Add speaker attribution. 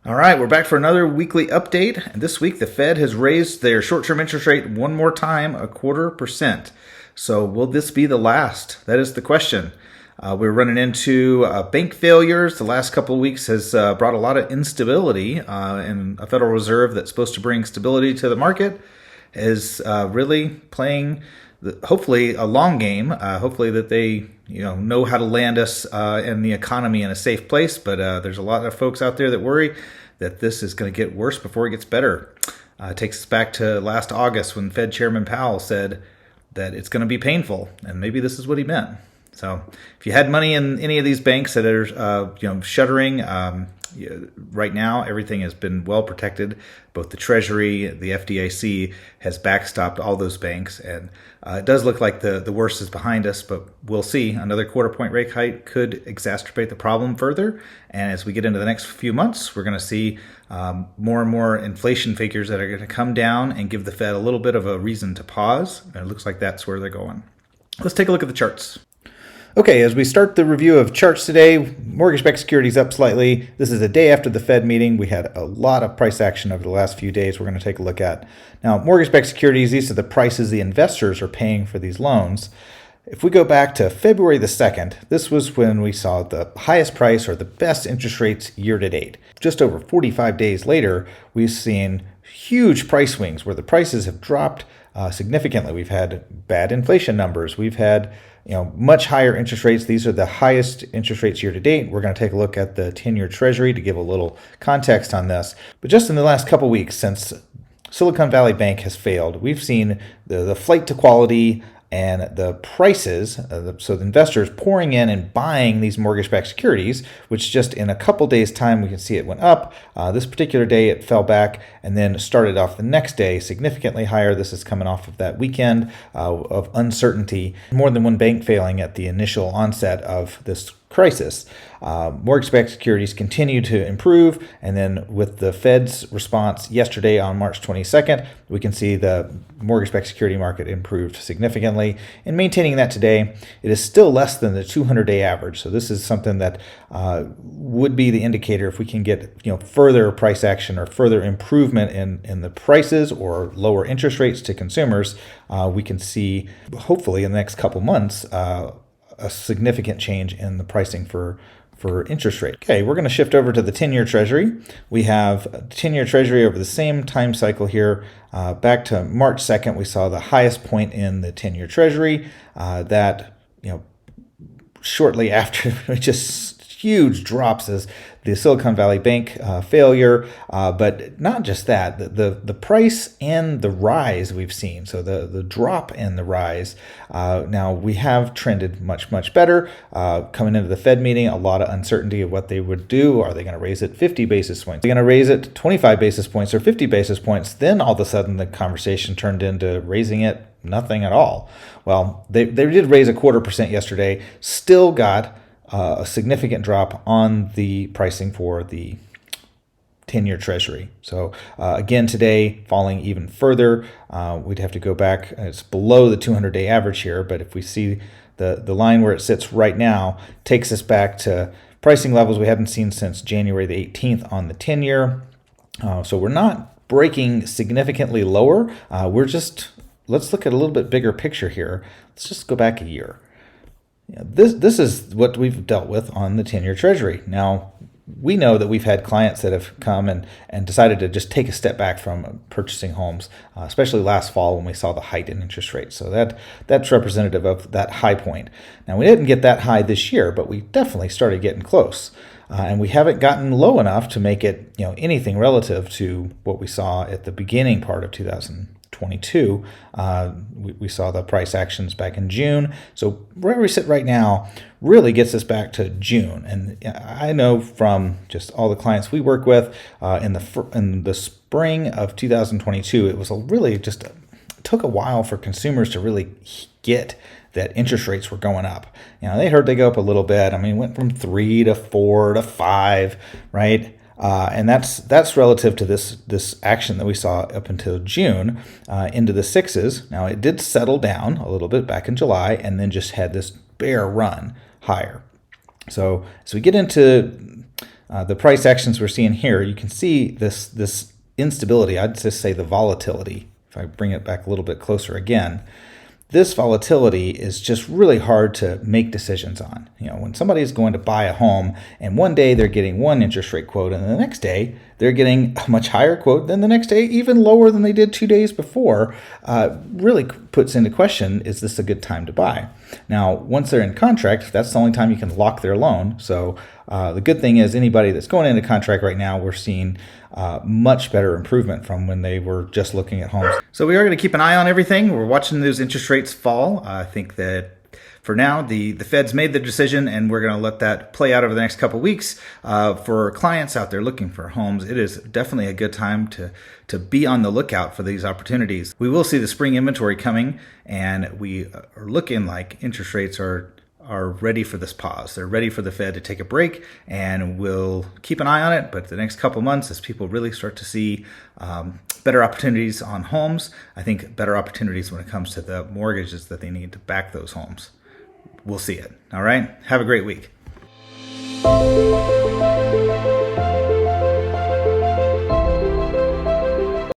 Speaker 1: All right, we're back for another weekly update. And this week, the Fed has raised their short-term interest rate one more time, 0.25%. So will this be the last? That is the question. We're running into bank failures. The last couple of weeks has brought a lot of instability, and a Federal Reserve that's supposed to bring stability to the market is really playing, hopefully, a long game. Hopefully that they know how to land us and the economy in a safe place. But there's a lot of folks out there that worry that this is going to get worse before it gets better. It takes us back to last August when Fed Chairman Powell said that it's going to be painful, and maybe this is what he meant. So if you had money in any of these banks that are shuttering, right now everything has been well protected. Both the Treasury, the FDIC has backstopped all those banks, and it does look like the worst is behind us, but we'll see. Another quarter-point rate hike could exacerbate the problem further, and as we get into the next few months, we're going to see more and more inflation figures that are going to come down and give the Fed a little bit of a reason to pause, and it looks like that's where they're going. Let's take a look at the charts. Okay, as we start the review of charts today, mortgage-backed securities up slightly. This is a day after the Fed meeting. We had a lot of price action over the last few days we're going to take a look at. Now, mortgage-backed securities, these are the prices the investors are paying for these loans. If we go back to February the 2nd, this was when we saw the highest price or the best interest rates year to date. Just over 45 days later, we've seen huge price swings where the prices have dropped significantly. We've had bad inflation numbers. We've had much higher interest rates. These are the highest interest rates year to date. We're going to take a look at the 10-year Treasury to give a little context on this. But just in the last couple weeks since Silicon Valley Bank has failed, we've seen the flight to quality and the prices, so the investors pouring in and buying these mortgage-backed securities, which just in a couple days' time, we can see it went up. This particular day, it fell back and then started off the next day significantly higher. This is coming off of that weekend of uncertainty. More than one bank failing at the initial onset of this crisis. Mortgage-backed securities continue to improve, and then with the Fed's response yesterday on March 22nd, we can see the mortgage-backed security market improved significantly. And maintaining that today, it is still less than the 200-day average. So this is something that would be the indicator if we can get further price action or further improvement in the prices or lower interest rates to consumers. We can see hopefully in the next couple months a significant change in the pricing for interest rate. Okay, we're going to shift over to the 10-year Treasury. We have 10-year Treasury over the same time cycle here. Back to March 2nd, we saw the highest point in the 10-year Treasury. That shortly after, just huge drops as the Silicon Valley Bank failure, but not just that, the price and the rise we've seen, so the drop and the rise, now we have trended much better. Coming into the Fed meeting, a lot of uncertainty of what they would do. Are they going to raise it 50 basis points? Are they going to raise it 25 basis points or 50 basis points? Then all of a sudden the conversation turned into raising it nothing at all. Well, they did raise 0.25% yesterday, still got a significant drop on the pricing for the 10-year Treasury. So again, today falling even further. We'd have to go back. It's below the 200-day average here, but if we see the line where it sits right now, takes us back to pricing levels we haven't seen since January the 18th on the 10-year. So we're not breaking significantly lower. Let's look at a little bit bigger picture here. Let's just go back a year. This is what we've dealt with on the 10-year Treasury. Now, we know that we've had clients that have come and decided to just take a step back from purchasing homes, especially last fall when we saw the height in interest rates. So that's representative of that high point. Now, we didn't get that high this year, but we definitely started getting close. And we haven't gotten low enough to make it anything relative to what we saw at the beginning part of 2022. We saw the price actions back in June. So where we sit right now really gets us back to June. And I know from just all the clients we work with in the spring of 2022, it was took a while for consumers to really get that interest rates were going up. They heard they go up a little bit. I mean, it went from 3 to 4 to 5, right? And that's relative to this action that we saw up until June into the 6s. Now, it did settle down a little bit back in July and then just had this bear run higher. So as we get into the price actions we're seeing here, you can see this instability. I'd just say the volatility. If I bring it back a little bit closer again, this volatility is just really hard to make decisions on. When somebody is going to buy a home and one day they're getting one interest rate quote and the next day they're getting a much higher quote, then the next day even lower than they did 2 days before, really puts into question, is this a good time to buy? Now, once they're in contract, that's the only time you can lock their loan. So the good thing is anybody that's going into contract right now, we're seeing much better improvement from when they were just looking at homes. So we are going to keep an eye on everything. We're watching those interest rates fall. I think that for now, the Fed's made the decision, and we're going to let that play out over the next couple of weeks. For clients out there looking for homes, it is definitely a good time to be on the lookout for these opportunities. We will see the spring inventory coming, and we are looking like interest rates are ready for this pause. They're ready for the Fed to take a break, and we'll keep an eye on it. But the next couple months, as people really start to see better opportunities on homes, I think better opportunities when it comes to the mortgages that they need to back those homes. We'll see it. All right. Have a great week.